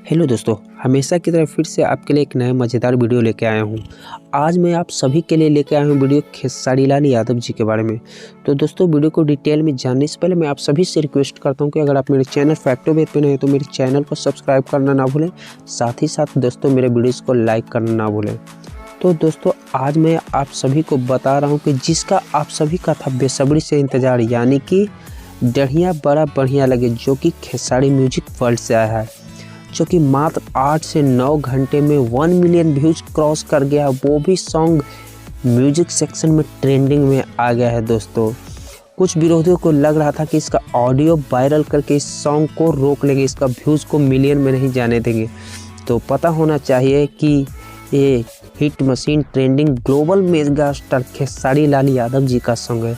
Hello दोस्तों, हमेशा की तरह फिर से आपके लिए एक नया मज़ेदार वीडियो लेके आया हूँ। आज मैं आप सभी के लिए लेके आया हूँ वीडियो खेसारी लाल यादव जी के बारे में। तो दोस्तों, वीडियो को डिटेल में जानने से पहले मैं आप सभी से रिक्वेस्ट करता हूँ कि अगर आप मेरे चैनल फैक्टोवेद पे नए हैं तो मेरे चैनल को सब्सक्राइब करना ना भूलें। साथ ही साथ दोस्तों मेरे वीडियोज़ को लाइक करना ना भूलें। तो दोस्तों, आज मैं आप सभी को बता रहा हूँ कि जिसका आप सभी का था बेसब्री से इंतज़ार, यानी कि डढ़िया बड़ा बढ़िया लगे, जो कि खेसारी म्यूजिक वर्ल्ड से आया है, जो कि मात्र 8 से 9 घंटे में 1 मिलियन व्यूज क्रॉस कर गया। वो भी सॉन्ग म्यूजिक सेक्शन में ट्रेंडिंग में आ गया है। दोस्तों, कुछ विरोधियों को लग रहा था कि इसका ऑडियो वायरल करके इस सॉन्ग को रोक लेंगे, इसका व्यूज़ को मिलियन में नहीं जाने देंगे। तो पता होना चाहिए कि ये hit machine trending global mega star Khesari Lal Yadav ji का सॉन्ग है,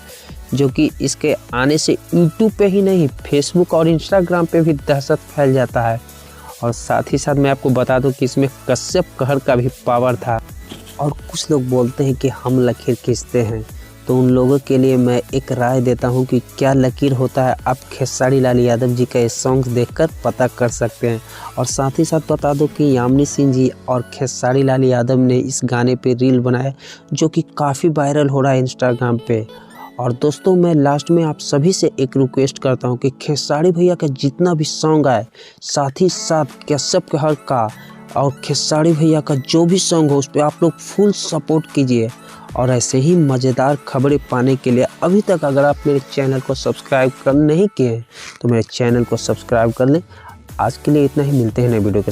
जो कि इसके आने से यूट्यूब पे ही नहीं, फेसबुक और इंस्टाग्राम पे भी दहशत फैल जाता है। और साथ ही साथ मैं आपको बता दूं कि इसमें कश्यप कहर का भी पावर था। और कुछ लोग बोलते हैं कि हम लकीर खींचते हैं, तो उन लोगों के लिए मैं एक राय देता हूं कि क्या लकीर होता है, आप खेसारी लाल यादव जी का ये सॉन्ग देखकर पता कर सकते हैं। और साथ ही साथ बता दो कि यामिनी सिंह जी और खेसारी लाल यादव ने इस गाने पे रील बनाया, जो कि काफ़ी वायरल हो रहा है इंस्टाग्राम पे। और दोस्तों, मैं लास्ट में आप सभी से एक रिक्वेस्ट करता हूं कि खेसारी भैया का जितना भी सॉन्ग आए, साथ ही साथ कश्यप कहर का और खेसारी भैया का जो भी सॉन्ग हो, उस पर आप लोग फुल सपोर्ट कीजिए। और ऐसे ही मज़ेदार खबरें पाने के लिए अभी तक अगर आप मेरे चैनल को सब्सक्राइब नहीं किए हैं तो मेरे चैनल को सब्सक्राइब कर लें। आज के लिए इतना ही, मिलते हैं नए वीडियो के